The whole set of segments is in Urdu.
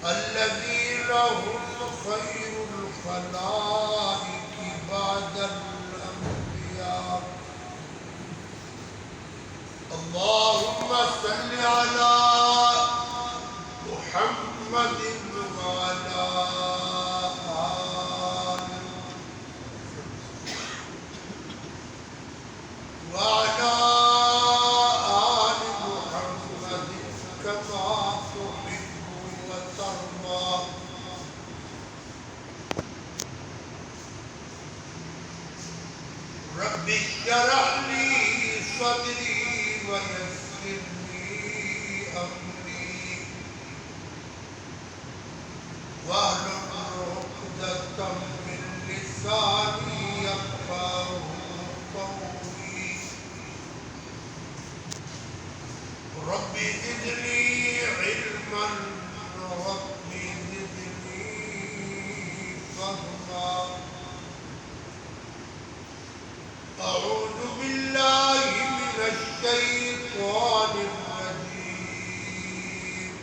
الذين هم خير الخلائق بعد الأنبياء. اللهم صل على محمد وعلى وعلى آل محمد كما تحب وترضى. رب اشرح لي صدري ويسر لي أمري واحلل عقدة من لساني يفقهوا قولي. رب زدني علما رب زدني فهما. أعوذ بالله من الشيطان الرجيم.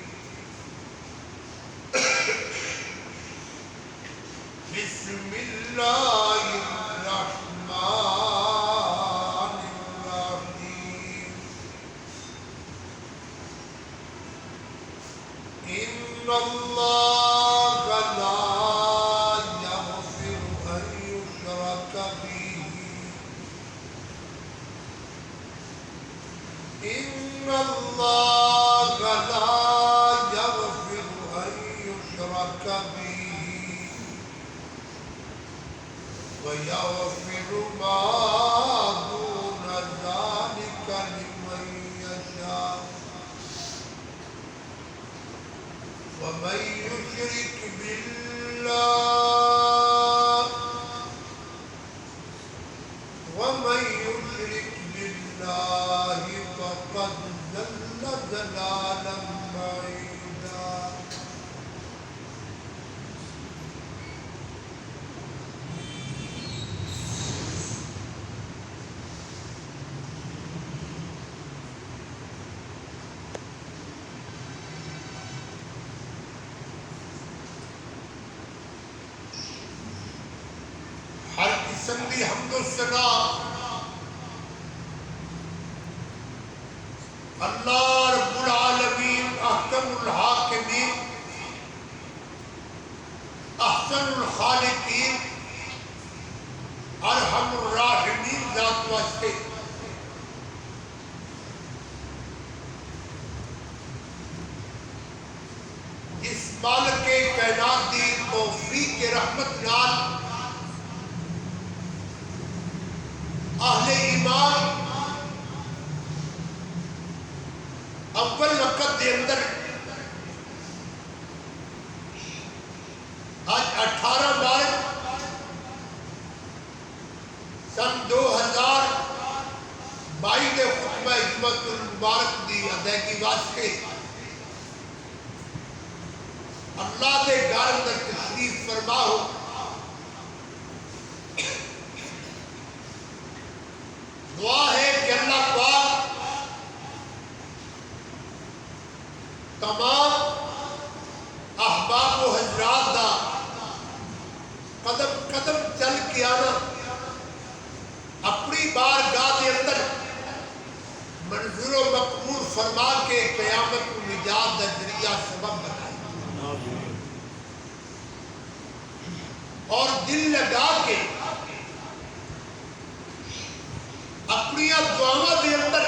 بسم الله الرحمن الرحيم. إن الله لا يغفر أن يشرك به. إن الله لا يغفر أن يشرك به ويغفر ما دون ذلك لمن يشاء. ومن يشرك بالله فقد ضل ضلالا بعيدا. ہر قسم کی حمد و ثنا اللہ رب العالمین احکم الحاکمین احسن الخالقین ارحم الراحمین ذات واسطے اس مالک کائنات دی توفیق کے رحمت نال اہل ایمان اول وقت دے اندر آج 18 مارچ سن 2022 دے خطبہ حکمت المبارک دی ادائیگی واسطے اللہ دے گھر اندر تشریف فرما ہو. دعا ہے کہ اللہ پاک تمام احباب و حضرات دا قدم قدم چل کے آنا اپنی بارگاہ کے اندر منظور و مقبول فرما کے قیامت کو نجات دا ذریعہ سبب بنائے اور دل لگا کے اپنی دعاواں دے اندر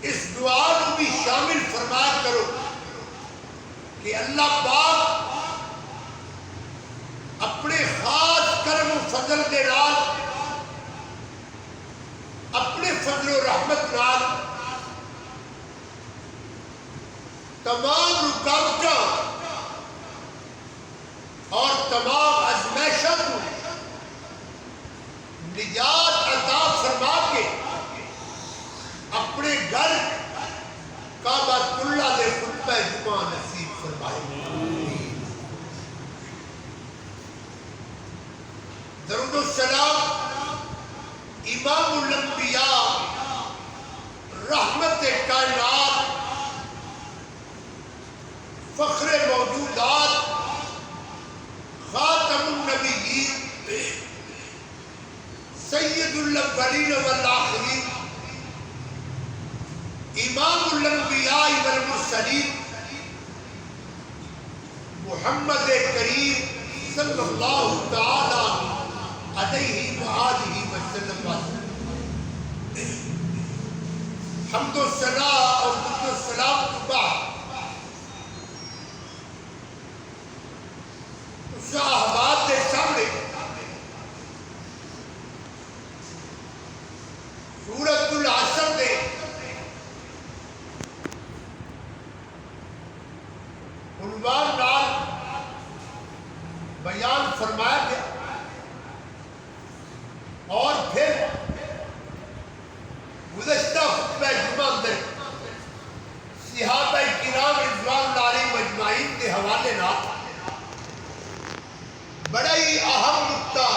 اس دعا کو بھی شامل فرمایا کرو کہ اللہ پاک اپنے خاص کرم و فضل دے نال اپنے فضل و رحمت نال تمام رکاوٹاں اور تمام ازمائشاں کو نجات عطا فرما کے اپنے گھر کعبۃ اللہ دے خطبہ جمعہ نصیب فرمائے. درود السلام امام الانبیاء رحمت کائنات فخر موجودات، خاتم النبیین، سید الاولین والآخرین، امام الانبیاء والمرسلین، محمد کریم صلی اللہ تعالی علیہ وآلہ وسلم حمد و ثنا اور درود و سلام کے بعد صحابات کے سامنے سورۃ العصر دے عنوان نال بیان فرمایا گیا، اور پھر گزشتہ خطبہ جمعہ اندر صحابہ کرام رضوان اللہ علیہم اجمعین کے حوالے نال بڑا ہی اہم نقطہ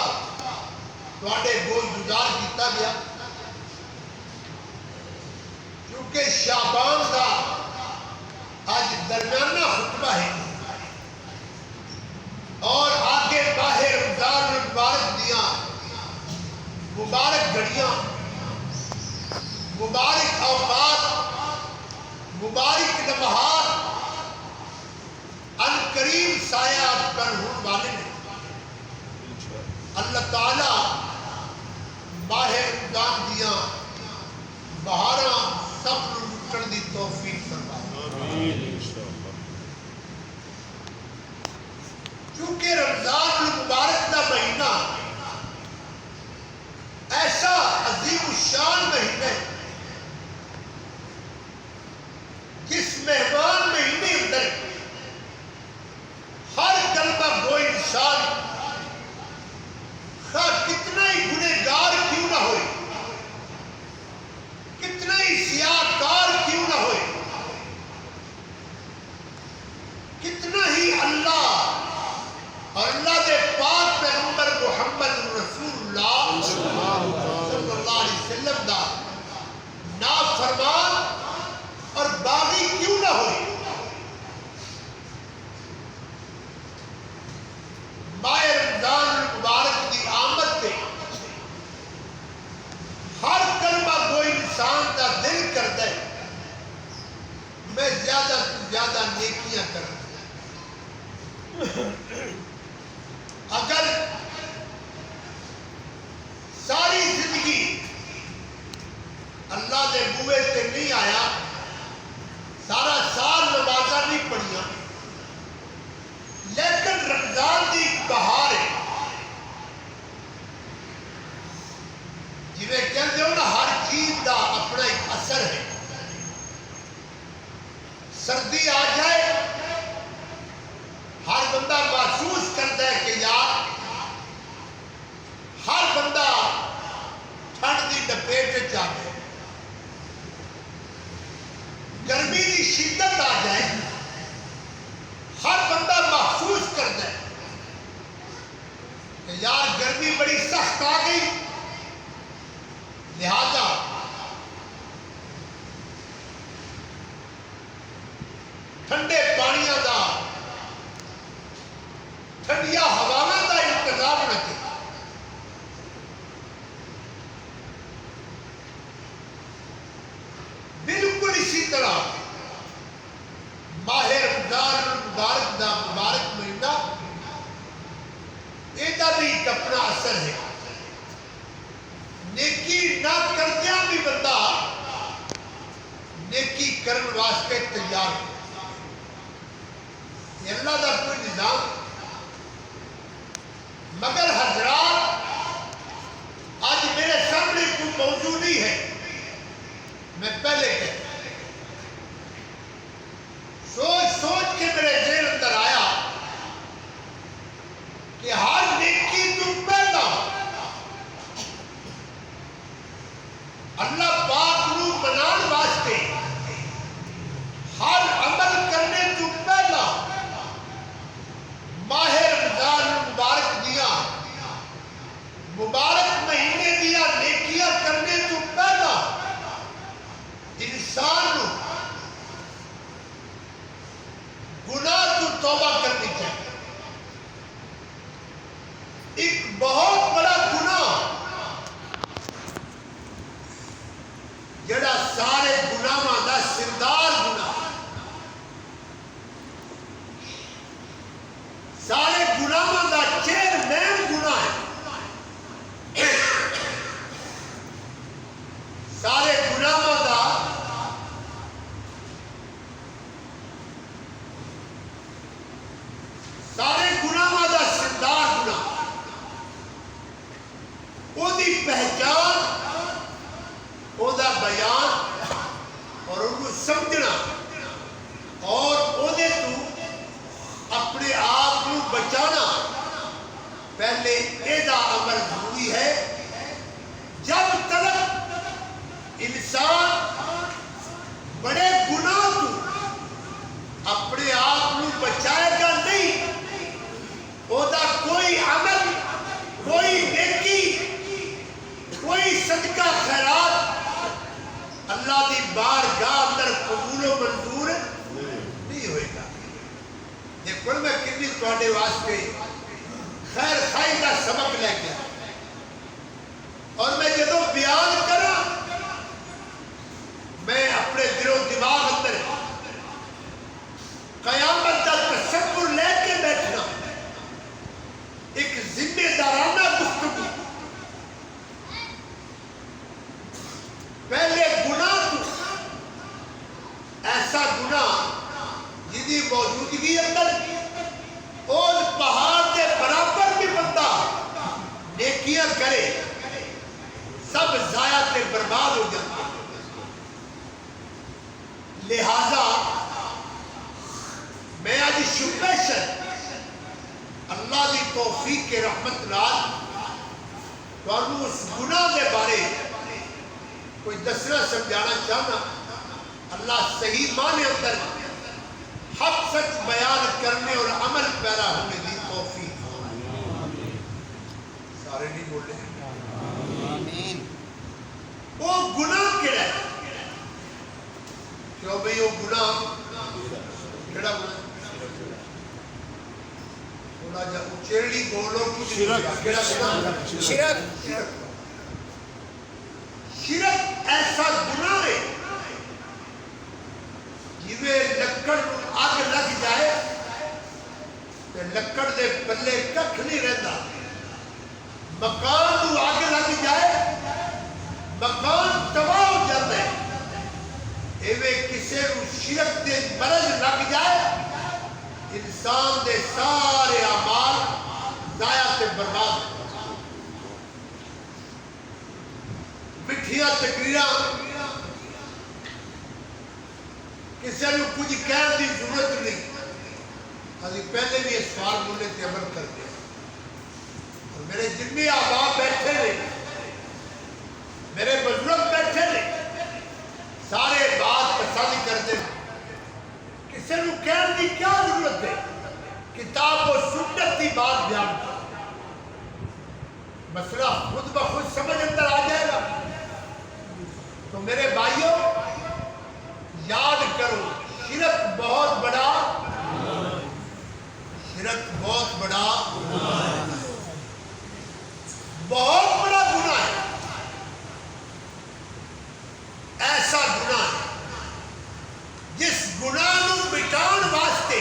تواڈے گول گزار کیتا گیا، کیونکہ شعبان کا آج درمیانہ خطبہ ہے اور آگے ماہ رمضان المبارک دیاں مبارک گھڑیاں، مبارک اوقات، مبارک لمحات ان قریب سایہ پر ہونے والے ہیں۔ اللہ تعالیٰ ماہ رمضان دیاں بہاراں سب نوں لٹن دی توفیق فرمائے۔ چونکہ رمضان المبارک کا مہینہ ایسا عظیم الشان مہینہ ہے جس مہمان مہینے اندر ہر کلمہ گو انسان خواہ کتنا ہی گنہگار کیوں نہ ہوئے، کتنا ہی سیاہکار کیوں نہ ہوئے، کتنا ہی اللہ اور اللہ دے پاک پیغمبر محمد رسول اللہ صلی اللہ علیہ وسلم دا نافرمان اور باغی کیوں نہ ہوئے، ماہ رمضان المبارک کی آمد پہ ہر کلمہ کوئی انسان کا دل کرتا ہے میں زیادہ سے زیادہ نیکیاں کروں۔ اگر ساری زندگی اللہ دے بوئے سے نہیں آیا، سارا سال نمازاں نہیں پڑھیاں، لیکن رمضان دی ایک بہار ہے، جویں کہندے ہو نا ہر چیز دا اپنا ایک اثر ہے۔ سردی آ جائے ہر بندہ محسوس کرتا ہے کہ یار ہر بندہ ٹھنڈ کی لپیٹ آ گیا، گرمی کی شدت آ جائے ہر بندہ محسوس کرتا ہے کہ یار گرمی بڑی سخت آ گئی، لہذا ٹھنڈے پانیاں دا، ٹھنڈیا ہواواں دا انتظام رکھے۔ بالکل اسی طرح ماہ رمضان المبارک دا مبارک مہینہ یہ بھی ایک اپنا اثر ہے۔ نیکی نہ کردیاں بھی بندہ نیکی کرن واسطے تیار ہے۔ یہ اللہ دا کوئی نظام، مگر حضرات آج میرے سامنے کوئی موضوع نہیں ہے، میں پہلے کہتا سوچ سوچ کے میرے ذہن اندر آیا کہ ہر نیکی تو پہلا اللہ پاک نو منان واسطے، ہر عمل کرنے تو پہلا ماہ رمضان مبارک دیا مبارک مہینے دیا نیکیاں کرنے تو پہلا انسان گناہ بیان اور انہوں سمجھنا اور اونے تو اپنے آپ کو بچانا پہلے ایدہ عمل ضروری ہے. جب تک انسان بڑے گناہ تو اپنے آپ کو بچائے گا نہیں، اودا کوئی عمل، کوئی نیکی، کوئی صدقہ خیرات اللہ دی بارگاہ اندر قبول و منظور نہیں ہوئے گا. دیکھو میں کتنی تواڈے واسطے خیر خائی کا سبق لے کے اور میں جدو بیان کرا میں اپنے دل و دماغ اندر قیامت کا تصور لے کے بیٹھنا، ایک ذمہ دارانہ گفتگو. پہلے گناہ تو ایسا گناہ جدی موجودگی اندر اور پہاڑ کے برابر بھی بندہ نیکیاں کرے سب ضائع تے برباد ہو جاتے. لہذا میں آج شپیشن اللہ دی توفیق کے رحمت نال تو اس گناہ کے بارے کوئی دسنا سمجھانا چاہنا. اللہ صحیح معنی اندر حق سچ بیان کرنے اور عمل پیرا ہونے دی توفیق. سارے نہیں بولے آمین. وہ گناہ کیڑا ہے؟ کیوں بھئی وہ گناہ کیڑا گناہ؟ تھوڑا جا اچھیڑی بولو کچھ کیڑا گناہ؟ شرک. شرک ایسا گناہ ہے جویں لکڑ آگ لگ جائے تو لکڑ دے پلے ککھ نہیں رہتا. مکان تو آگ لگ جائے مکان تباہ ہو جاتا ہے. ایویں کسے کو شرک دے مرض لگ جائے انسان دے سارے اعمال ضائع تے برباد. مٹھیاں تقریراں کسی نے کچھ کہنے کی ضرورت نہیں، ابھی پہلے بھی اس سوال بولنے تے عمل کرتے ہیں. اور میرے جتنے آبا بیٹھے نے، میرے بزرگ بیٹھے نے، سارے بات پسند کرتے ہیں. کسی نے کہنے کی کیا ضرورت ہے؟ کتاب و سنت کی بات بیان کر، مسئلہ خود بخود سمجھ اندر آ جائے گا. تو میرے بھائیوں یاد کرو شرک بہت بڑا گناہ ہے. ایسا گناہ ہے جس گناہ نو مٹان واسطے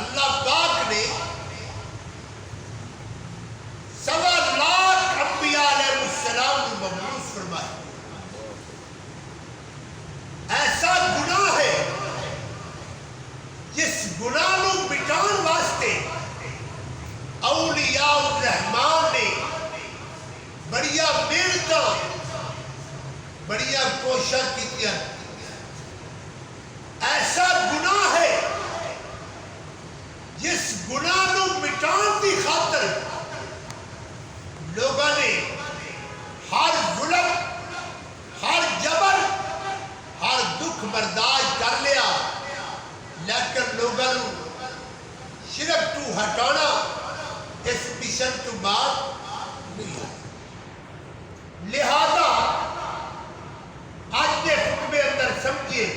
اللہ پاک نے 1.25 لاکھ انبیاء علیہ السلام کو مبعوث فرمایا. ایسا گناہ ہے جس گناہ نو مٹان واسطے اولیاء الرحمان نے بڑیا محنتاں بڑیا کوششاں کیتیاں. ایسا گناہ ہے جس گناہ نو مٹان کی خاطر لوگوں نے ہر ظلم، ہر جبر، ہر دکھ برداشت کر لیا، لیکن لوگوں شرک تو ہٹانا اس مشن تو بعد نہیں ہے. لہذا آج کے خطبے اندر سمجھیے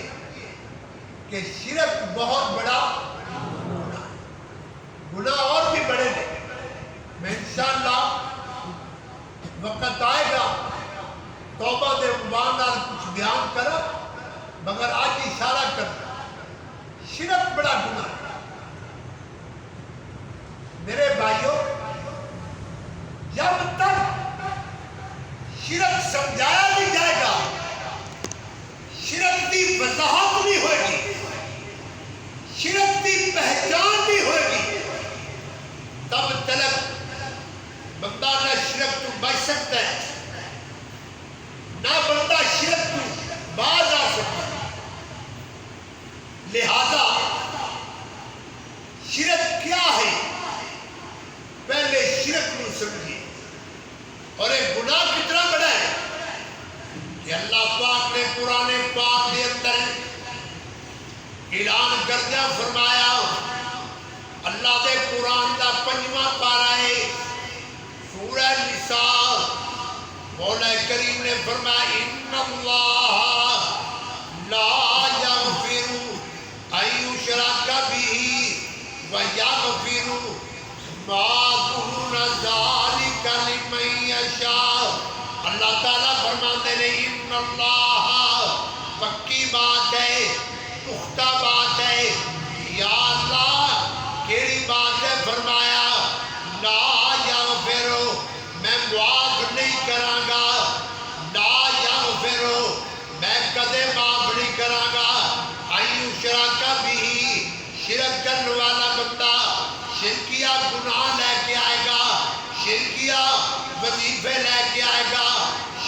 کہ شرک بہت بڑا گناہ ہے. گناہ اور بھی بڑے ہیں. میں انشاءاللہ وقت آئے گا توبہ دے عنوان نال کچھ بیان کرا، مگر آج اشارہ کرتا شرک بڑا گناہ ہے. میرے بھائیوں جب تک شرک سمجھایا نہیں جائے گا، شرک کی وضاحت نہیں ہوئے گی، شرک کی پہچان نہیں ہوئے گی، تب تلک بندہ نہ شرک تو بچ سکتا ہے نہ فرمایا اللہ دے قرآن دا 5واں پارہ ہے سورہ نساء مولا کریم نے فرمایا ان اللہ لا یغفر ان یشرک بہ ویغفر ما دون ذلک لمن یشاء اللہ تعالیٰ فرماتے ہیں ان اللہ پکی بات ہے پختہ بات ہے یا اللہ کیڑی بات ہے فرمایا لا یغفر میں معاف نہیں کراں گا لا یغفر میں کدے معاف نہیں کراں گا ان یشرک بہ شرک کرنے والا بندہ شرکیہ گناہ لے کے آئے گا شرکیہ وظیفے لے کے آئے گا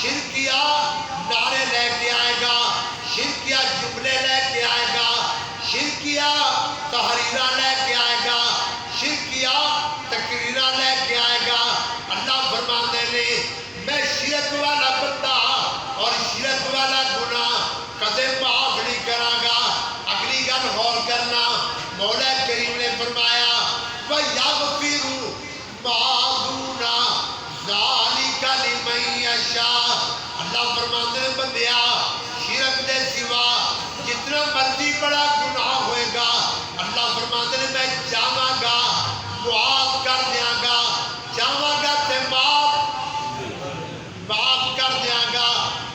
شرکیہ نعرے لے کے آئے گا شرکیہ جملے لے کے آئے گا شرکیہ تحریرہ لے کے آئے گا شرکیہ تقریرہ لے کے آئے گا اللہ فرماتے ہیں میں شرک والا بندہ اور شرک والا گناہ کدے معاف نہیں کراں گا اگلی گل غور کرنا مولا کریم نے فرمایا وَيَغْفِرُ مَا دُونَ ذَلِكَ لِمَن يَشَاءُ اللہ فرماتے ہیں بندیا شرک دے سوا جتنا مرضی بڑا گناہ ہوئے گا اللہ فرماتے ہیں میں چاہاں گا معاف کر دیاں گا چاہاں گا تے معاف کر دیاں گا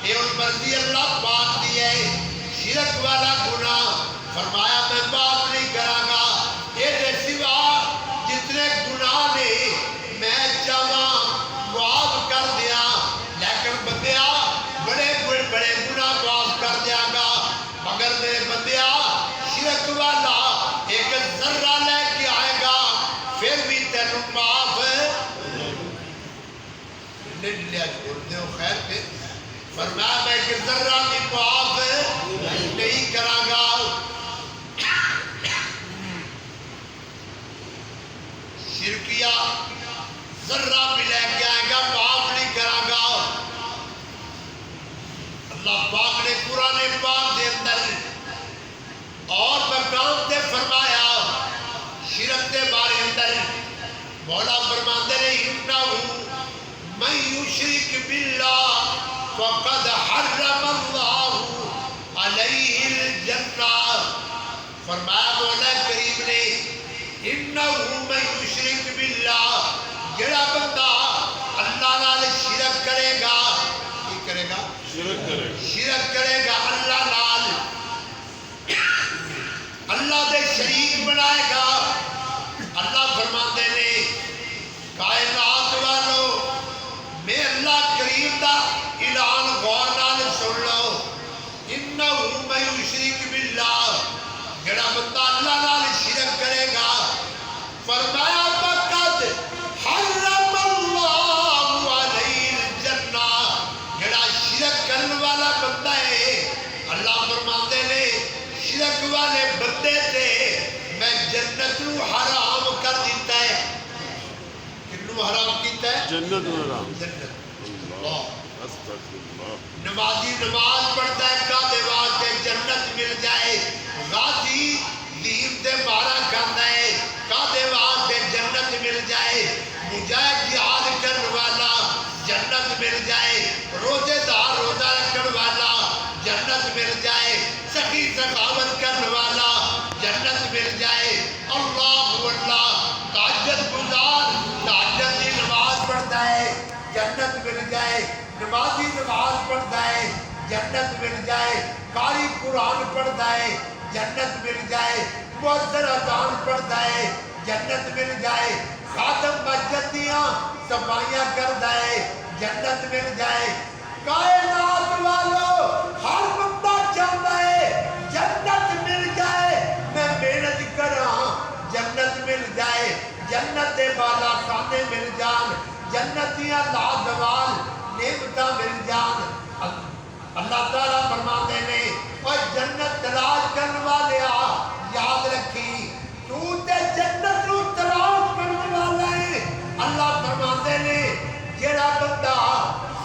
یہ ان مرضی اللہ پاک دی ہے شرک والا گناہ فرمایا میں معاف نہیں کراں گا یہ دے سوا جتنے گناہ نے میں چاہاں معاف کر دیا لیکن بندیا بڑے بڑے گناہ معاف کر دیا گا مگر میرے بندیا شرک والا ایک ذرہ لے کے آئے گا پھر بھی تینوں معاف نہیں لیا چھوڑتے ہو خیر کے فرمایا میں ایک ذرہ بھی معاف نہیں کراں گا شرکیہ ذرہ بھی لے کے آئے گا معاف نہیں کراں گا اللہ پاک نے قرآن پاک دے اندر اور مقام تے فرمایا شرک دے بارے اندر مولا فرماتے ہیں انہو من یشرک باللہ فقد حرم اللہ علیہ الجنہ فرمایا مولا کریم نے انہو من یشرک باللہ جڑا بندہ اللہ نال شرک کرے گا کی کرے گا شرک کرے گا اللہ نال اللہ دے شریک بنائے گا اللہ فرماتے ہیں کائنات والو میں اللہ کریم دا اعلان غور نال سن لو انہو من یشرک باللہ جڑا بندہ اللہ نال شرک کرے گا فرمایا فقد حرم اللہ علیہ الجنہ جڑا شرک کرنے والا بندہ ہے اللہ فرماتے ہیں شرک والے بندے تے میں جنت نو حرام کر دیتا ہے کنو حرام کیتا ہے جنت حرام جنت اللہ استغفراللہ نمازی نماز پڑھتا ہے کعبے واسطے جنت مل جائے غازی دین تے مارا کھاندا ہے کعبے واسطے جنت مل جائے مجاہد جہاد کرنے والا جنت مل جائے روزے دار روزہ رکھنے والا جنت مل جائے سخی سخاوت کرنے والا جنت مل جائے اللہ تہجد گزار تہجد کی نماز پڑھتا ہے جنت مل جائے نمازی نماز پڑھتا ہے جنت مل جائے قاری قرآن پڑھتا ہے جنت مل جائے مؤذن اذان پڑھتا ہے جنت مل جائے خاتم مسجد دیاں صفائیاں کرتا ہے جنت مل جائے کائنات والو ہر بندہ چاہتا ہے جنت مل جائے میں محنت کراں جنت مل جائے جنت دے بالا خانے مل جان جنتیاں لازوال نعمتاں مل جان اللہ تعالیٰ فرماتے ہیں اور جنت تلاش کرنے والے یاد رکھی تو تے جنت نو تلاش کرنے والا ہے اللہ فرماتے ہیں جڑا بندہ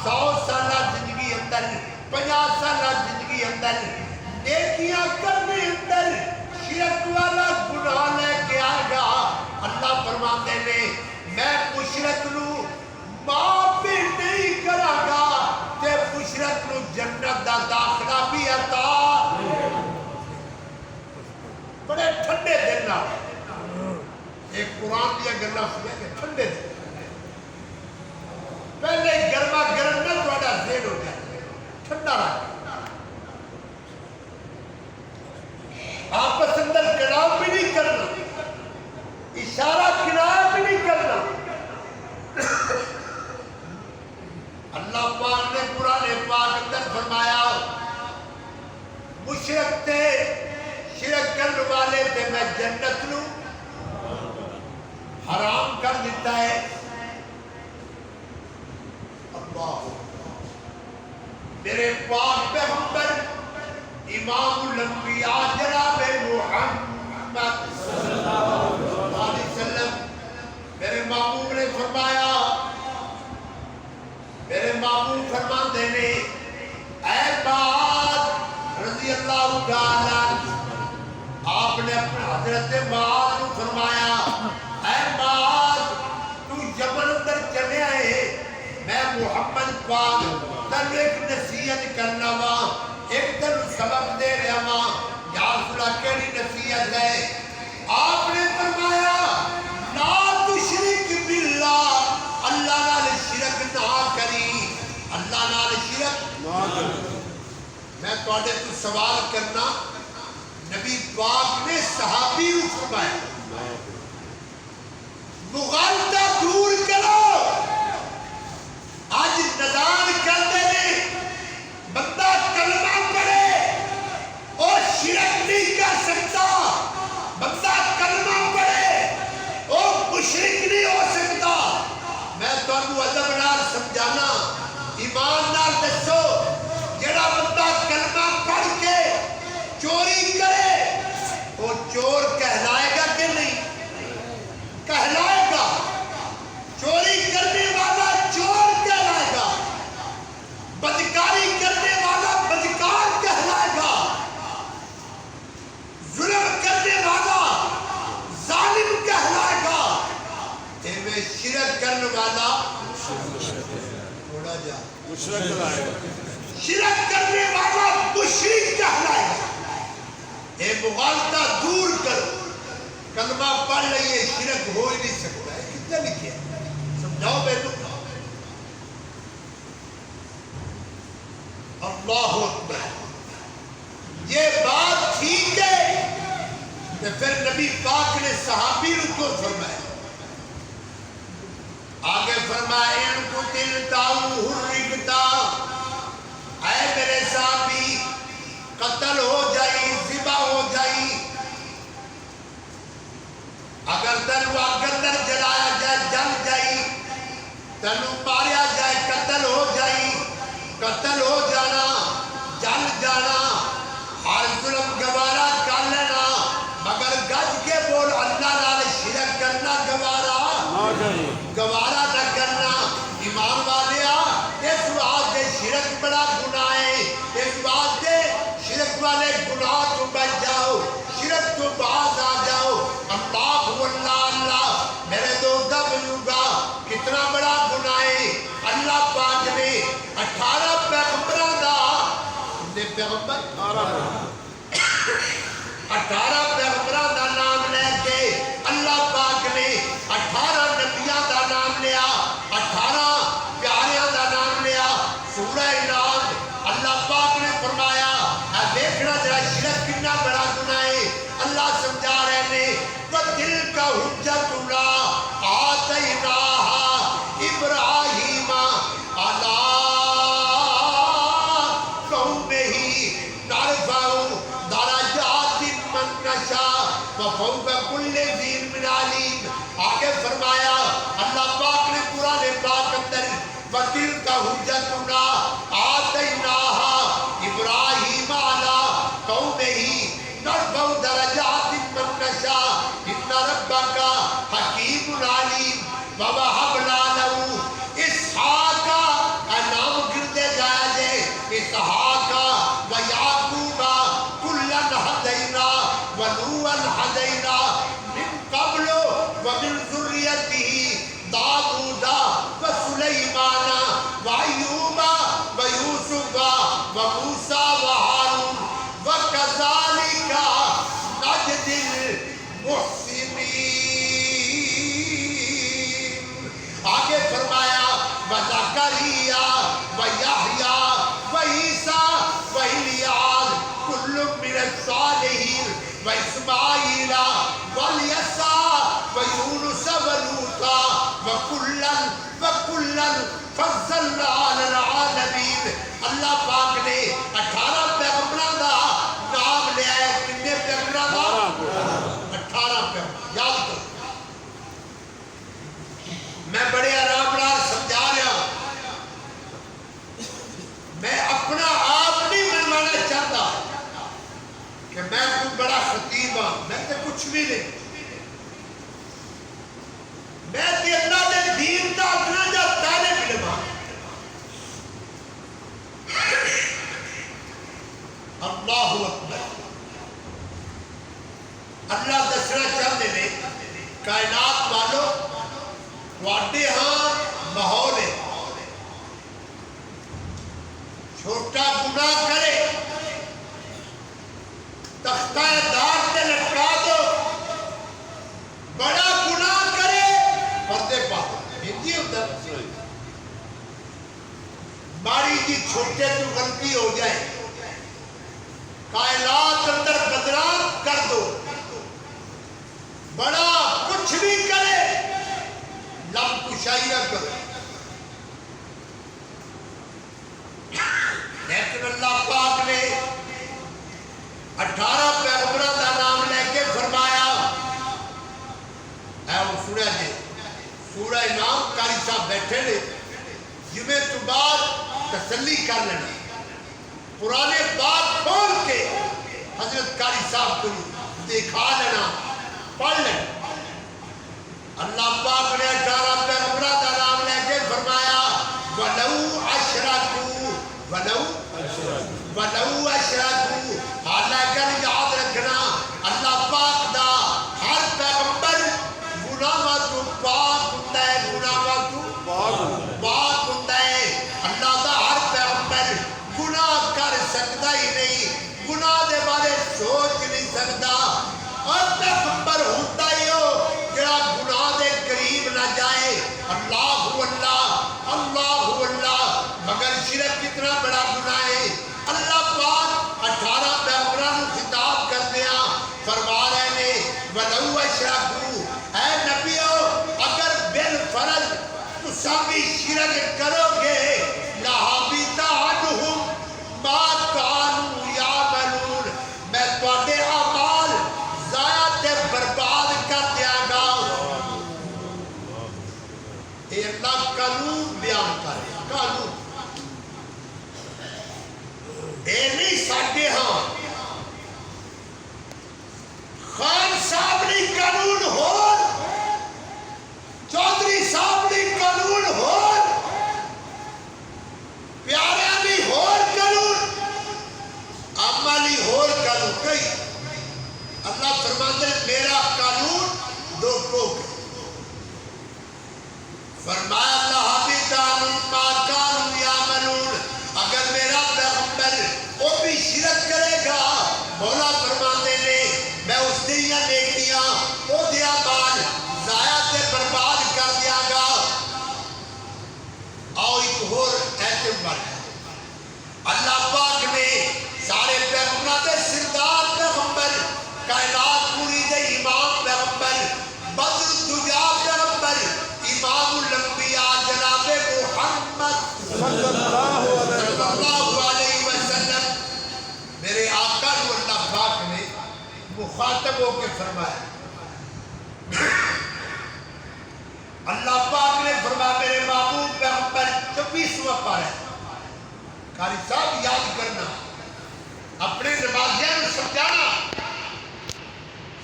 100 سالہ زندگی اندر 50 سالہ زندگی اندر نیکیاں کرنے اندر شرک والا فرماتے نے میں مشرک نو معاف بھی نہیں کرا گا تے مشرک نو جنت دا داخلہ بھی عطا بڑے ٹھنڈے دل نال ایک قرآن دیا گلا سنیا کہ ٹھنڈے دل پہلے گرما گرم نہ تھوڑا ذہن ہو جائے ٹھنڈا رہے آپس اندر کلام بھی نہیں کرنا اشارہ کنایہ بھی نہیں کرنا اللہ پاک نے قرآن پاک اندر فرمایا مشرک تے شرک کرنے والے تے میں جنت نو حرام کر دیتا ہے اللہ میرے پاک پیغمبر امام الانبیاء جناب محمد صلی اللہ علیہ وسلم میرے معمول نے فرمایا میرے معمول فرماتے نے اے بات رضی اللہ تعالیٰ آپ نے اپنے حضرت معاذ کو فرمایا اے معاذ تو یمن اندر چلے آئے میں محمد پاک تن ایک نصیحت کرنا وا ایک تن سبب دے رہا وا یا رسول اللہ کیڑی نصیحت ہے آپ نے فرمایا لا تشرک باللہ اللہ نال شرک نہ کری اللہ نال شرک نہ کری میں تواڈے تو سوال کرنا نبی پاک نے صحابی کو فرمایا مغالطہ دور کرو آج نظام کرتے ہیں بندہ کلمہ پڑھے اور شرک نہیں کر سکتا بندہ کلمہ پڑھے اور مشرک نہیں ہو سکتا میں تو انہوں ادب نال سمجھانا ایمان نال دسو جڑا بندہ کلمہ پڑھ کے چوری کرے وہ چور کہلائے گا کہ نہیں کہلائے گا چوری کرنے والا چور کہلائے گا بدکاری کرنے والا بدکار کہلائے گا ظلم کرنے والا ظالم کہلائے گا میں شرک کرنے والا تھوڑا جا شرک کرنے والا مشرک کہلائے گا اے مغالطہ دور کرو کلمہ پڑھ لئیے شرک ہو ہی نہیں سکتا ہے کتنا لکھے سمجھاؤ بیٹو اللہ اکبر یہ بات ٹھیک ہے کہ پھر نبی پاک نے صحابی کو فرمایا آگے فرمایا ان کو دلتا حرکتا اے میرے صحابی قتل ہو جائی ذبح ہو جائی اگر تنو اگر جلایا جائے جل جائی تنو ماریا جائے قتل ہو جائی قتل ہو جانا جل جانا ہر ظلم گوارا کر لینا مگر گج کے بول اللہ نال شرک کرنا گوارا نہ کرنا ایمان والیا اس واسطے شرک بڑا گناہ ہے اس واسطے شرک والے گناہ تو بچ جاؤ شرک تو باز آ جاؤ اللہ میرے دوستہ بنوں گا کتنا بڑا گناہ ہے اللہ پاک نے 18 پیغمبروں دا کتنے پیغمبر 18 پیغمبروں دا نام لے کے اللہ پاک نے 18 نبیوں دا نام لیا 18 پیاریاں دا نام لیا سورہ نام اللہ پاک نے فرمایا اے دیکھنا ذرا شرک کتنا بڑا گناہ ہے اللہ سمجھا رہے نے وَتِلْكَ حُجَّتُنَا آتَيْنَاهَا إِبْرَاهِيمَ عَلَىٰ قَوْمِهِ نَرْفَعُ دَرَجَاتٍ مَّن نَّشَاءُ وَفَوْقَ كُلِّ ذِي عِلْمٍ عَلِيمٌ آگے فرمایا اللہ پاک نے قرآن پاک اندر وَتِلْكَ حُجَّتُنَا آتَيْنَاهَا إِبْرَاهِيمَ عَلَىٰ قَوْمِهِ نَرْفَعُ دَرَجَاتٍ مَّن نَّشَاءُ إِنَّ رَبَّكَ حَكِيمٌ عَلِيمٌ وَوَهَبْنَا لَهُ إِسْحَاقَ نام گرتے جایا جائے اسحاق وَيَعْقُوبَ كُلًّا هَدَيْنَا وَنُوحًا هَدَيْنَا مِن قَبْلُ وَمِن ذُرِّيَّتِهِ وإسماعيل واليسع ويونس ولوطا وكلا فضلنا على العالمين. اللہ پاک نے 18 پیغمبروں کا نام لیا ہے. کتنے پیغمبروں کا؟ 18 پیغمبر. یاد کرو. میں بڑے آرام نال سمجھا رہا ہوں. میں اپنا آپ نہیں منوانا چاہتا کہ میں کوئی بڑا خطیب ہوں. میں تو کچھ بھی نہیں. میں تے اللہ دے دین دا اتنا جا طالب علم ہوں. اللہ اکبر. اللہ دسنا چاہتے ہیں کائنات والو واڈے ہاں ماحول ہے. چھوٹا گناہ کرے تختہ دار تے لٹکا دو. بڑا گناہ کرے پردے پا دو. ہندی ہوتا ماری جی چھوٹے تو غلطی ہو جائے کائنات اندر بدنام کر دو. بڑا کچھ بھی کرے لب کشائی نہ کرو. لیکن اللہ پاک نے 18 پیغمبروں کا نام لے کے فرمایا. اے وہ سورہ جی سورہ نام کاری صاحب بیٹھے نے جمعے تو بعد تسلی کر لینا. قرآن پاک کھول کے حضرت کاری صاحب کو دکھا لینا پڑھ لینا. اللہ پاک نے 18 پیغمبروں کا نام لے کے فرمایا وَلَوْ أَشْرَكُوا وَلَوْ أَشْرَكُوا. حالانکہ یاد رکھنا اللہ پاک دا ہر پیغمبر گناہاں تو پاک ہوتا ہے. گناہاں تو پاک ہوتا ہے. اللہ دا ہر پیغمبر گناہ کر سکتا ہی نہیں. گناہ دے بارے سوچ نہیں سکتا. اور پیغمبر ہوتا ہی ہو جڑا گناہ دے قریب نہ جائے. اللہ اللہ اللہ اللہ. مگر شرک کتنا بڑا گناہ ہے. اللہ پاک 18 پیغمبروں کو خطاب کرتے ہیں فرما رہے ہیں وَلَوْ أَشْرَكُوا. اے نبیو اگر بالفرض تساں بھی شرک کرو گے لَحَبِطَ عَنْهُمْ مَا كَانُوا يَعْمَلُونَ. میں تواڈے اعمال ضائع تے برباد کر دیاں گا. اے اللہ قانون بیان کر رہا. قانون اے نہیں ساڈے ہاں خان صاحب نے قانون ہو چودھری صاحب نے قانون ہو پیارا بھی ہور قانون عملی ہور قانون. کئی اللہ فرماتے ہیں میرا قانون دو ٹوک. فرمایا اللہ بیدان ما کانوا یعملون. اگر میرا پیغمبر وہ بھی شرک کرے گا مولا فرماتے ہیں میں اس دیا نیکیاں وہ دیا مال ضائع سے برباد کر دیا گا. آؤ ایک اور ایٹم بن. اللہ پاک نے سارے پیغمبروں کے سردار پیغمبر کائنات پوری دے امام پیغمبر بدر الدجا پیغمبر امام الانبیاء جناب محمد صلی اللہ علیہ وسلم میرے آقا کو اللہ پاک نے مخاطب ہو کے فرمایا. اللہ پاک نے فرمایا میرے محبوب پیغمبر 24واں پارہ. قاری صاحب یاد کرنا اپنے نمازیاں کو سمجھانا.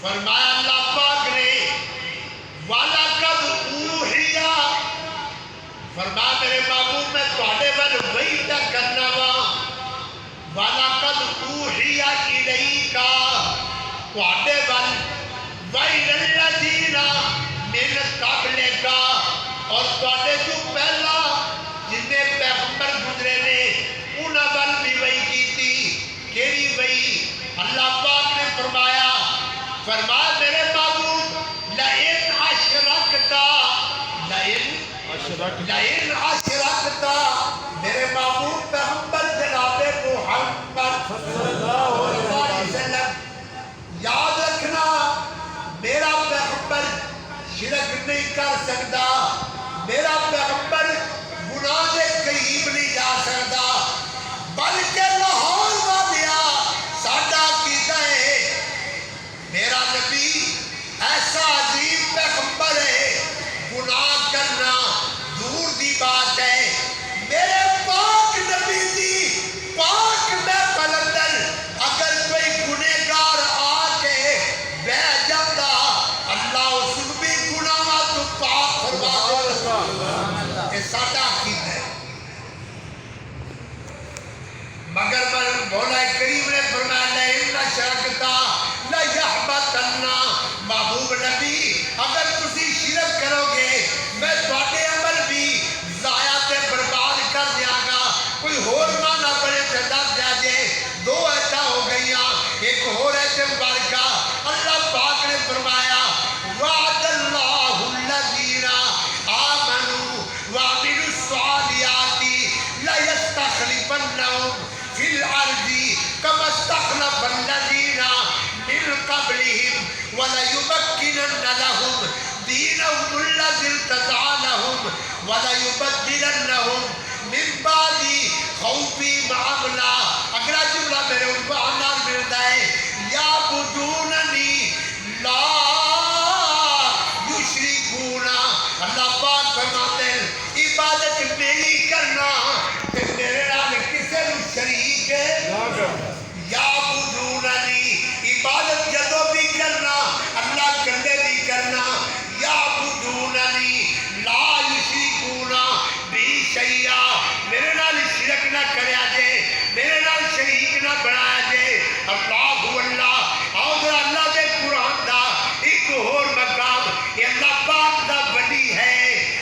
فرمایا اللہ پاک نے وَلَقَدْ أُوحِيَ. فرمایا میرے محبوب میں تواڈے ول وحی دا کرنا وا. وَلَقَدْ أُوحِيَ إِلَيْكَ. تواڈے ول وَإِلَى الَّذِينَ مِن قَبْلِكَ. اور تواڈے تو پہلا جتنے پیغمبر گزرے نے انہاں ول بھی وحی کیتی. کیڑی وحی؟ اللہ پاک نے فرمایا میرے محبوب لئن اشرکتا لئن اشرکتا. میرے محبوب پیغمبر جناب محمد صلی اللہ علیہ وسلم یاد کر سکتا، میرا پیغمبر گناہ دے قریب نہیں جا سکتا، بلکہ لاہور والیا ساڈا کیتا ہے، میرا نبی ایسا عظیم پیغمبر ہے، گناہ کرنا دور دی بات ہے، میرے پاک نبی دی پاک محفل اندر اگر کوئی گنہگار آ کے بیٹھ جاتا، اللہ اس کو بھی گناہ تو پاک فرما دیتا، یہ ساڈا عقیدہ ہے۔ مگر مولا کریم نے فرمایا لئن اشرکتا لیحبطن، محبوب نبی اگر تسی شرک کرو گے میں تواڈے عمل بھی ضائع تے برباد کر دیاں گا۔ کوئی ہور معنی بڑے تے دس دیا جے، دو ایسا ہو گئیاں، ایک اور ایسے مبارکہ اللہ پاک نے فرمایا وعد اللہ الذین آمنوا وعملوا الصالحات لیستخلفنہم فی الارض کما استخلف الذین من قبلہم ولیمکنن لہم دینہم الذی ارتضی لہم ولیبدلنہم من بعد خوفہم امنا۔ اگلا جملہ میرے عنوان نال ملتا ہے یعبدوننی لا یشرکون، اللہ پاک فرماتے ہیں عبادت میری کرنا تے میرے نال کسے نو شریک یعبدوننی، عبادت جدو بھی کرنا اللہ کندے دی کرنا، یعبدوننی لا یشرکون بی شیئا، میرے نال شرک نہ کریا جے، میرے نال شریک نہ بنایا جے، اللہ اللہ آؤ ذرا اللہ دے قرآن دا ایک اور مقام، یہ اللہ پاک دا ولی ہے،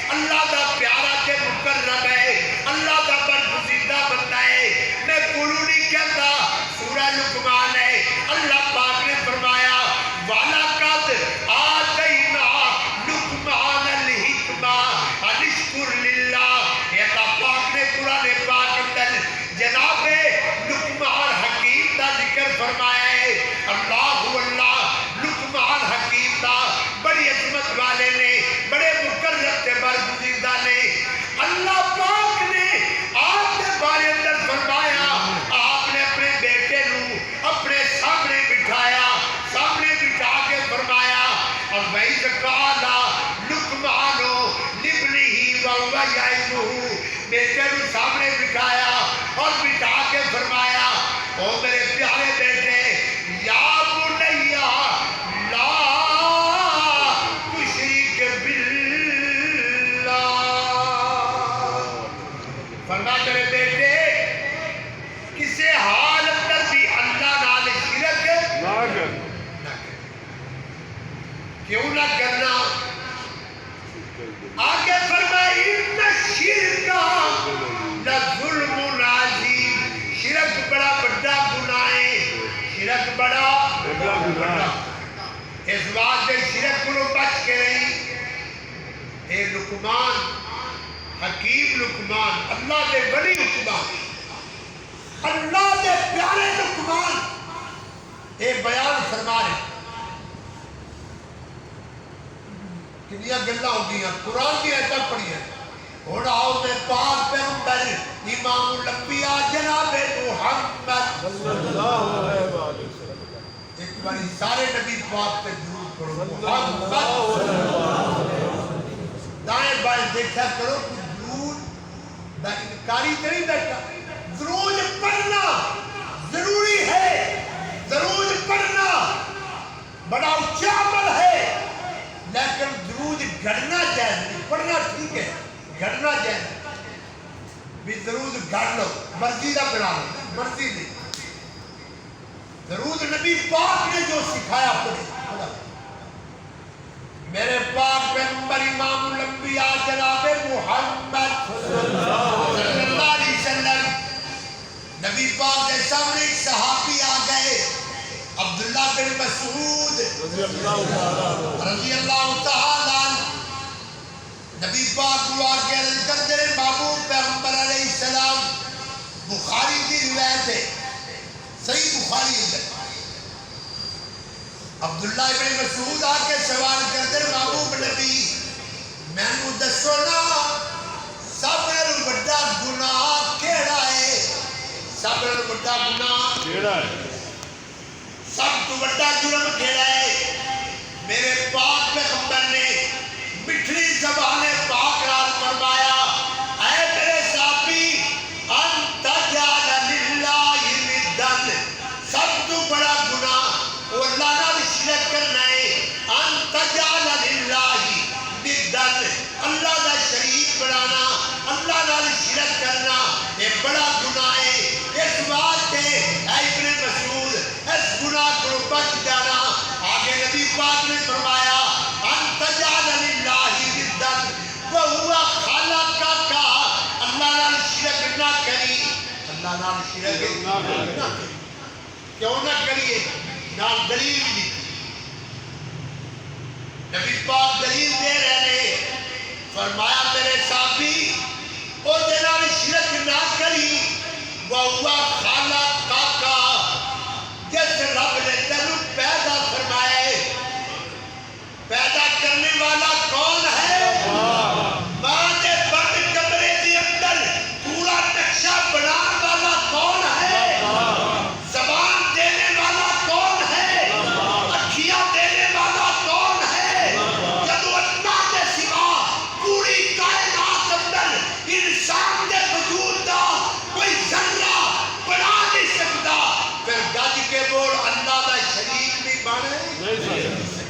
اللہ دا پیارا تے مکرم ہے، اللہ دا برگزیدہ بندہ ہے، میں کلو نہیں کہتا، سورہ لقمان ہے، اللہ پاک نے فرمایا وَلَقَدْ آتَيْنَا لُقْمَانَ الْحِکْمَةَ أَنِ اشْكُرْ لِلَّهِ، یہ اللہ پاک نے قرآن پاک اندر جناب لقمان حکیم دا ذکر فرمایا ہے، اللہ اللہ لقمان حکیم دا بڑی عظمت والے نے، بڑے مقرب تے برگزیدہ نے، اللہ پاک نے آپ کے بارے اندر فرمایا، آپ نے اپنے بیٹے نو اپنے سامنے بٹھایا، سامنے بٹھا کے فرمایا اور وَإِذْ قَالَ لُقْمَانُ لِابْنِهِ وَهُوَ يَعِظُهُ، بیٹے نو سامنے بٹھایا اور بٹھا کے فرمایا او میرے پیارے بیٹے یا بنی لا تشرک باللہ، فرما میرے بیٹے کسے حال اندر بھی اللہ نال شرک نہ کر، کیوں نہ کرنا؟ آگے فرمائی ان الشرک لظلم عظیم، شرک بڑا بڑا گناہ ہے، شرک بڑا گناہ، اس واسطے شرک کو بچ کے رہی۔ اے لقمان حکیم لقمان، اللہ دے ولی لقمان، اللہ دے پیارے لقمان، اے بیان فرما رہے کنیا گلہ ہو گئی ہیں، قرآن کی آیتیں پڑھی ہیں، اور آؤ میں پاک پیغمبر امام الانبیاء جناب محمد صلی اللہ علیہ وسلم، ایک باری سارے نبی پاک پہ درود پڑھو، محمد دائیں بائیں دیکھا کرو کہ درود انکاری تو نہیں بیٹھا، درود پڑھنا ضروری ہے، درود پڑھنا بڑا اچھا عمل ہے، لیکن درود گھڑنا جائز نہیں، پڑھنا ٹھیک ہے، گھڑنا جائز بھی، درود گھڑ لو مرضی دا بنا لو، مرضی نہیں، درود نبی پاک نے جو سکھایا پڑھے، میرے پاک پیغمبر امام الانبیاء جناب محمد صلی اللہ علیہ وسلم، نبی پاک کے سامنے ایک صحابی آ گئے عبداللہ بن مسعود رضی اللہ تعالیٰ عنہ، نبی پاک کو آگے عرض کرتے ہیں محبوب پیغمبر علیہ السلام، بخاری کی روایت ہے، صحیح بخاری ہے، عبداللہ بن مسعود آ کے سوال کرتے ہیں محبوب نبی مینو دسو نا سب نال وڈا گناہ کیڑا ہے؟ سب نال وڈا گناہ کیڑا ہے؟ سب تو وڈا جرم کیڑا ہے؟ میرے پاک پیغمبر نے مٹھڑی زبان پاک نال فرمایا، اے میرے صحابی، انت جعل للہ ندن، سب تو بڑا گناہ وہ اللہ نال شرک کرنا ہے۔ انت جعل للہ ندن، اللہ دا شریک بنانا، اللہ نال شرک کرنا، یہ بڑا گناہ ہے۔ اس واسطے اے ابن مسعود اس گناہ کو بچ جانا۔ آگے نبی پاک نے فرمایا، انت جعل للہ ندن وہو خلقک، اللہ نال شرک نہ کری، اللہ نال شرک نہ کری۔ کیوں نہ کریے؟ نال دلیل بھی دی، نبی پاک دلیل دے رہے نے، فرمایا میرے صحابی او دے نال شرک نہ کری، وہو خلقک، جس رب نے تینوں پیدا فرمایا ہے۔ پیدا کرنے والا کون ہے؟ ماں دے بند کمرے کے اندر پورا نقشہ بنانے والا کون ہے؟ زبان دینے والا کون ہے؟ اکھیاں دینے والا کون ہے؟ جدو اللہ کے سوا پوری کائنات اندر انسان کے وجود دا کوئی ذرہ بنا نہیں سکتا، پھر گج کے بول اللہ دا شریک نہیں بنے۔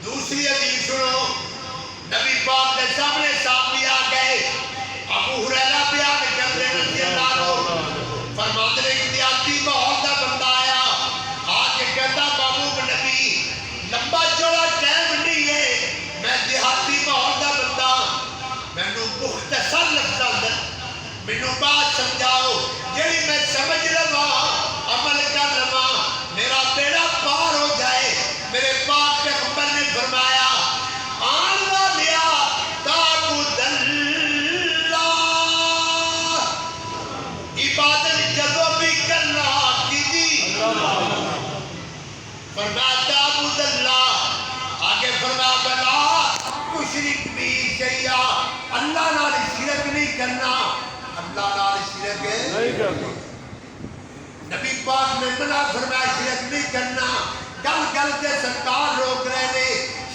دوسری حدیث سنو، نبی پاک کے سامنے صحابی آ گئے، ابو ہریرہ بیان کرتے رضی اللہ عنہ، فرماتے ہیں احتیاطی ماحول دا بندہ آیا، آ کے کہتا محبوب نبی لمبا چوڑا ٹائم نہیں ہے، میں دیہاتی ماحول دا بندہ، مینوں مختصر لفظاں اندر مینوں بات سمجھاؤ جیڑی میں سمجھ لواں، عمل کر لواں، میرا بیڑا پار ہو جائے۔ میرے پاک پیغمبر نے فرمایا، آن والیا تعبد اللہ، عبادت جدو بھی کرنا کیجی، فرمایا تعبد اللہ، آگے فرمایا بلا تشرک بھی شیئا، اللہ نال شرک نہیں کرنا، اللہ نال شرک نہیں کرنا۔ نبی پاک نے منع فرمایا شرک نہیں کرنا، گل گل کے سرکار روک رہے نے،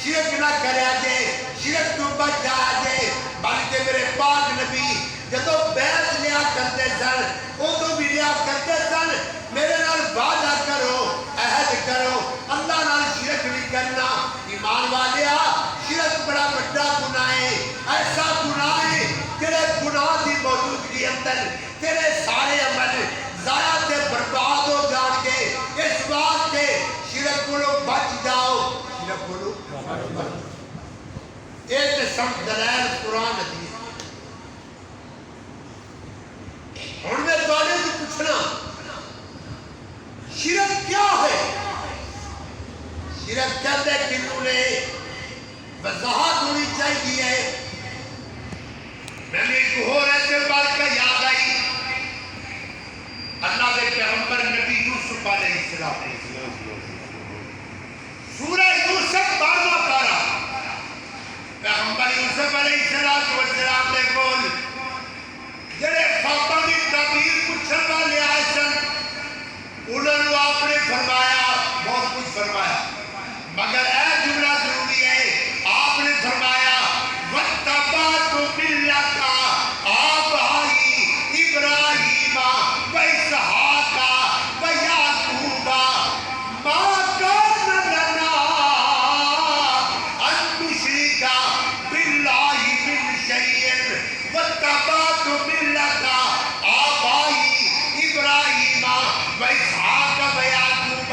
شرک نہ کریا جے، شرک تو بچ جایا جے، بلکہ میرے پاک نبی جدو بیعت لیا کرتے سن، وہ تو بھی لیا کرتے سن، میرے نال وعدہ کرو، عہد کرو، اللہ نال شرک نہیں کرنا۔ ایمان والیا، شرک بڑا بڑا گناہ ہے، ایسا گناہ ہے تیرے گناہ دی موجودگی اندر تیرے سارے عمل ضائع تے برباد ہو جان گے۔ اس واسطے شرک کو بچ جاؤ، شرک کو ایک سب دلائل قرآن دی۔ ہن میں تواڈے سے پوچھنا، شرک کیا ہے؟ شرک کہتے کنوں نے وضاحت ہونی چاہیے۔ میں نے ایک ہو رہتے بات کا یاد آئی، اللہ کے پیغمبر نبی یوسف علیہ السلام، سورہ یوسف 12واں پارہ، پیغمبر یوسف علیہ السلام نے بول جڑے خواباں دی تعبیر پوچھن والے آئے سن، انہوں نے آپ نے فرمایا بہت کچھ فرمایا، مگر اے جملہ ضروری ہے، آپ نے فرمایا وَاتَّبَعْتُ مِلَّتَ آبَائِي إِبْرَاهِيمَ وَإِسْحَاقَ وَيَعْقُوبَ مَا كَانَ لَنَا أَن نُشْرِكَ بِاللَّهِ مِن شَيْءٍ وَاتَّبَعْتُ مِلَّتَ آبَائِي إِبْرَاهِيمَ وَإِسْحَاقَ وَيَعْقُوبَ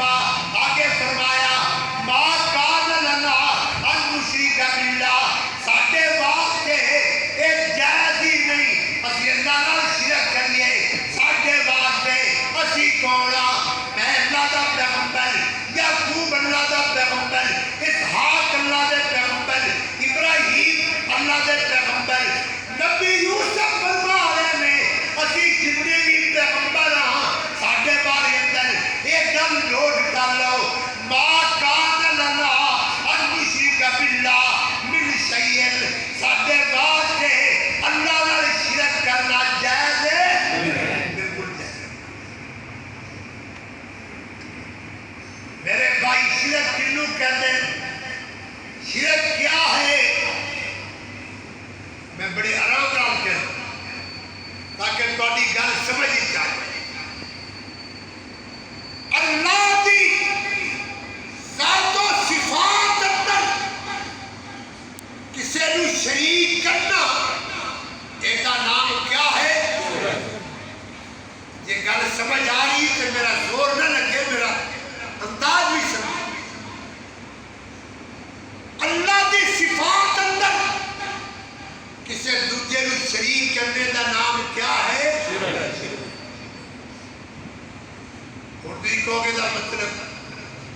شریک ہو گئے دا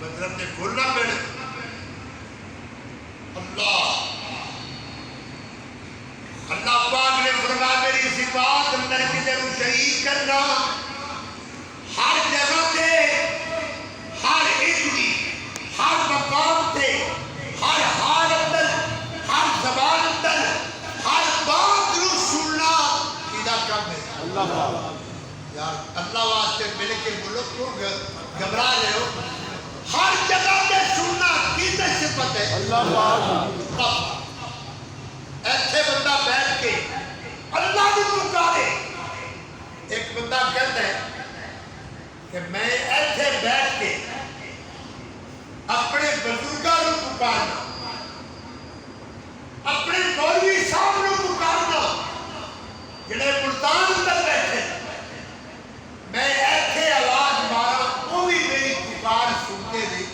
مطلب نے کھولنا پڑے اللہ پاک نے فرمایا میری صفات اندر کسی کو شریک کرنا ہر جگہ تے ہر ایک دی ہر مقام تے ہر حال اندر ہر زبان اندر ہر بات رو سننا کیدا کام ہے اللہ یار اللہ واسطے مل کے ملک کو گھبرا رہے ہو ہر جگہ تے سننا کیدا صفت ہے اللہ پاک ایتھے بندہ بیٹھ کے اللہ کو پکارے ایک بندہ کہتا ہے کہ میں ایتھے بیٹھ کے اپنے بزرگاں کو پکارنا اپنے مولوی صاحب کو پکارنا جڑے ملتان اندر بیٹھے میں ایتھے آواز مارا وہ بھی میری پکار سنتے نہیں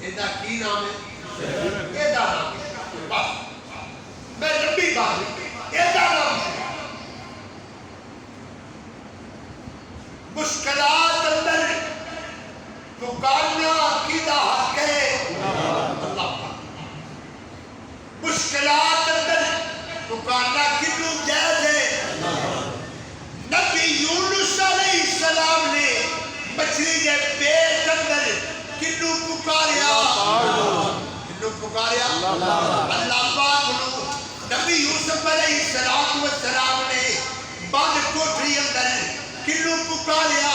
ایدہ کی نام ہے ایدہ نام ہے بس میں لمبی بات ایدہ نام ہے مشکلات اندر پکارنا عقیدہ حق ہے اللہ پاک مشکلات اندر پکارنا کنوں جائز ہے نبی یونس علیہ السلام نے مچھلی کے پیٹ اندر کنوں پکاریا اللہ پاک نو نبی یوسف علیہ السلام نے بند کوٹری اندر کنوں پکاریا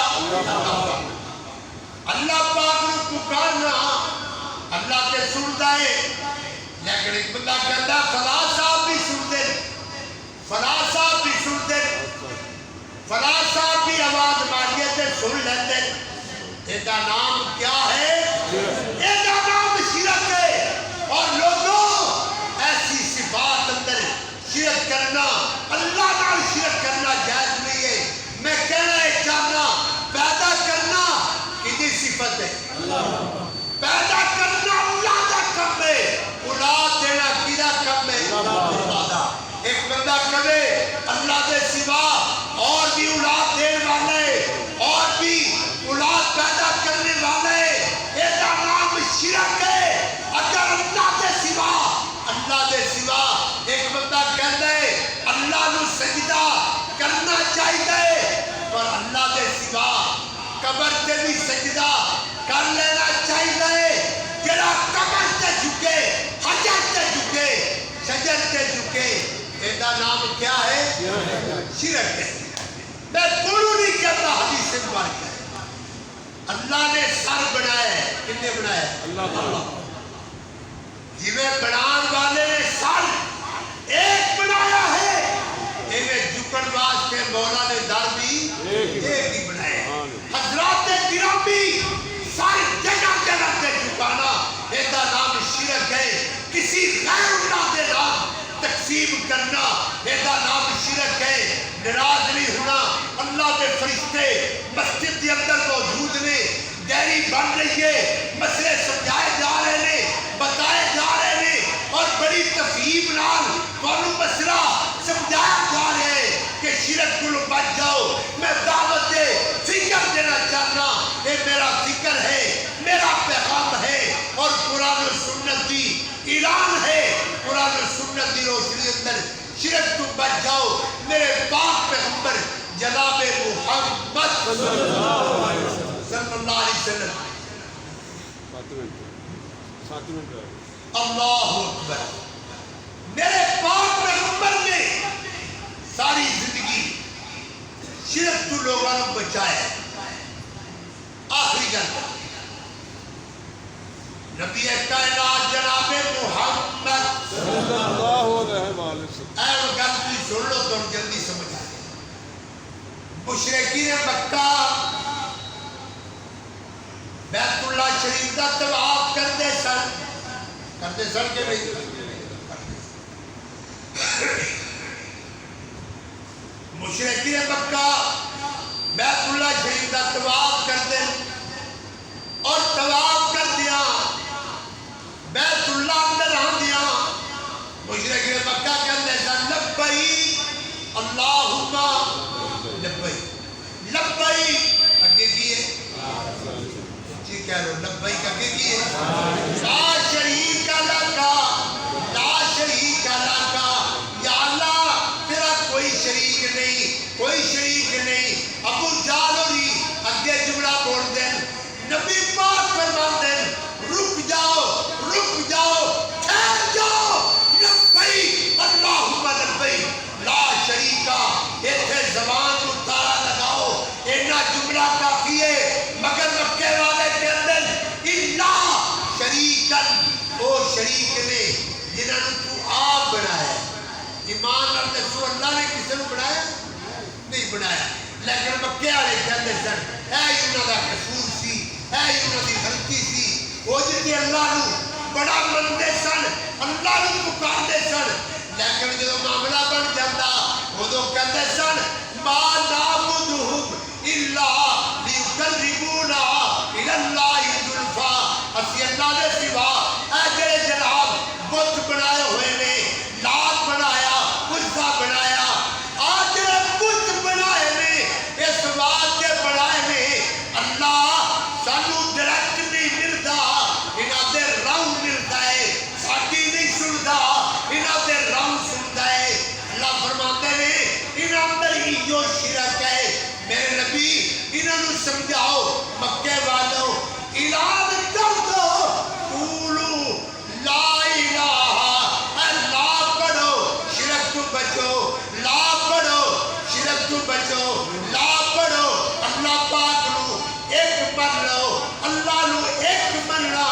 اللہ پاک نو پکارنا اللہ کے سنتا ہے لیکن ایک بندہ کہتا فلاں صاحب بھی سنتے فلاں صاحب بھی سنتے فلاں صاحب بھی آواز ماریے سے سن لیتے ایدہ نام کیا ہے ایدہ نام شرک ہے اور لوگوں ایسی صفات اندر شرک کرنا اللہ نال شرک کرنا جائز نہیں ہے میں کہنا ہے چاہنا پیدا کرنا کدی صفت ہے پیدا کرنا اللہ کا کم ہے اولاد دینا کدا کم ہے ایک بندہ کہے اللہ دے سوا اور بھی اولاد دینے والے اور بھی اولاد پیدا کرنے والے ایسا نام شرک ہے اگر اللہ دے سوا ایک بندہ کہتا ہے اللہ نو سجدہ کرنا چاہیے پر اللہ دے سوا قبر تے بھی سجدہ کر لینا چاہیے جڑا قبر تے جھکے حجر تے جھکے شجر تے جھکے ایدا نام کیا ہے شرک ہے میں بولو نہیں کہتا حدیث مبارک ہے اللہ نے سر بنایا ہے کنے بنایا ہے اللہ جویں بنان والے نے سر ایک بنایا ہے ایویں جھکن واسطے مولا نے در بھی ایک ہی بنایا ہے حضرات گرامی سر جگہ جگہ سے جھکانا ایدا نام شرک ہے کسی غیر اللہ کے نام تقسیم کرنا ایدا نام شرک ہے ناراض نہیں ہونا اللہ کے فرشتے مسجد کے اندر موجود نے ڈیری بن رہی ہے مسئلے سمجھائے جا رہے ہیں بتائے جا رہے ہیں اور بڑی تفہیم نال کونو مسئلہ سمجھایا جا رہے ہیں کہ شرک کو بچ جاؤ میں دعوت فکر دینا چاہنا یہ میرا فکر ہے میرا پیغام ہے اور قرآن و سنت کی اعلان ہے قرآن و سنت کی روشنی اندر شرک تو بچ جاؤ میرے پاک پیغمبر جناب محمد صلی اللہ علیہ وسلم اللہ اکبر میرے پاک پیغمبر نے ساری زندگی شرک تو لوگوں کو بچایا آخری گل نبی کائنات جناب محمد صلی اللہ علیہ وسلم اے وہ گل بھی سن لو تو جلدی سمجھ آئے مشرکین مکہ بیت اللہ شریف کا طواف کرتے سن کے بھی مشرکین مکہ بیت اللہ شریف کا طواف کرتے اور طواف کر دیا بیت اللہ اندر آ دیا مشرکین مکہ کہتے سن لبیک اللہم لبیک لبیک اگے کیے کہہ لو لبیک کہ کی ہے لا شریک لکا لا شریک لکا یا اللہ تیرا کوئی شریک نہیں کوئی شریک نہیں ابو جہل ہوری اگے جملہ بول دین نبی پاک فرمان دین رک جاؤ ٹھہر جاؤ لبیک اللہم لبیک لا شریکا ایتھے زبان کو تارا لگاؤ اینا جملہ کافی ہے مگر مکے والے کے اندر اللہ شریکن او شریک نے جنہاں نے تو آپ بنایا ہے ایمان اور دسو اللہ نے کسی نے بنایا نہیں بنایا لیکن مکے والے کہندے سن اے انہاں دا قصور سی اے انہاں دی غلطی سی وہ جتے اللہ نو بڑا مندے سن اللہ نو پکاردے سن لیکن جدو معاملہ بن جاتا ادو کہندے سن ما نعبدہم الا لیقربونا الی اللہ زلفا اسی اللہ دے سوا اے جڑے جناب بت بنائے ہوئے نے لات بنایا عزا بنایا آج جڑے بت بنائے نے اس واسطے بنائے نے اللہ سانو ڈائریکٹ نہیں ملتا انہاں دے راہ ملتا ہے ساڈی نہیں سندا انہاں دے راہ سندا ہے اللہ فرماتے نے انہاں اندر ہی جو شرک ہے میرے نبی انہاں نو سمجھاؤ مکے والو اعلان کر دو قولوا لا الہ الا پڑھو شرک تو بچو لا پڑھو شرک تو بچو لا پڑھو اللہ پاک نو ایک من لو اللہ نو ایک مننا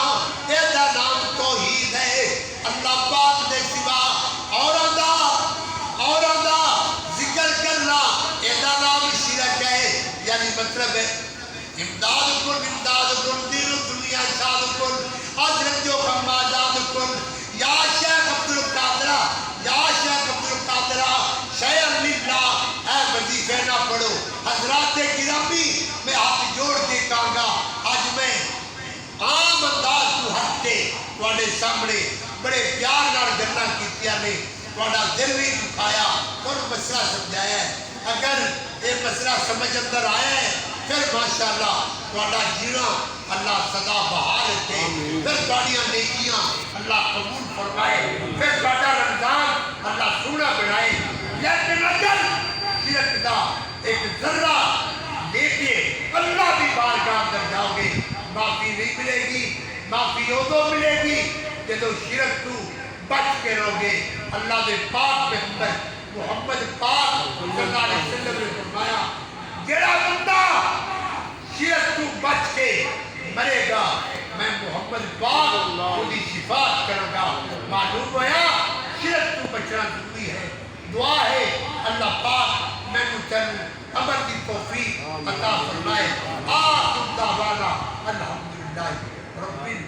ایدہ نام توحید ہے اللہ پاک دے سوا اوروں دا ذکر کرنا ایدہ نام شرک ہے یعنی مطلب ہے امداد کن دین و دنیا شاد کن حضرت جو خمازاد کن یا شیخ عبدالقادرہ شیخ للہ اے وظیفے نہ پڑھو حضرات گرامی میں ہاتھ جوڑ کے کہاں گا آج میں عام انداز تو ہٹ کے تواڈے سامنے بڑے پیار نال گلاں کیتیاں نے تواڈا دل بھی دکھایا اور مسئلہ سمجھایا ہے اگر یہ مسئلہ سمجھ اندر آیا ہے پھر ماشاءاللہ تواڈا جینا اللہ سدا بہار دے پھر تواڈیاں نیکیاں اللہ قبول فرمائے پھر تواڈا رمضان اللہ سونا بنائے لیکن اگر شرک دا ایک ذرہ لے کے اللہ کی بارگاہ اندر جاؤ گے معافی نہیں ملے گی معافی ادو ملے گی جدو شرک تو بچ کے رہو گے اللہ دے پاک پیغمبر محمد پاک صلی اللہ علیہ وسلم نے فرمایا جڑا بندہ شرک تو بچ کے مرے گا میں محمد پاک خودی شفاعت کروں گا معلوم ہوا شرک تو بچنا ضروری ہے دعا ہے اللہ پاک میں تینوں عمل کی توفیق عطا فرمائے آخر دعوانا الحمدللہ رب العالمین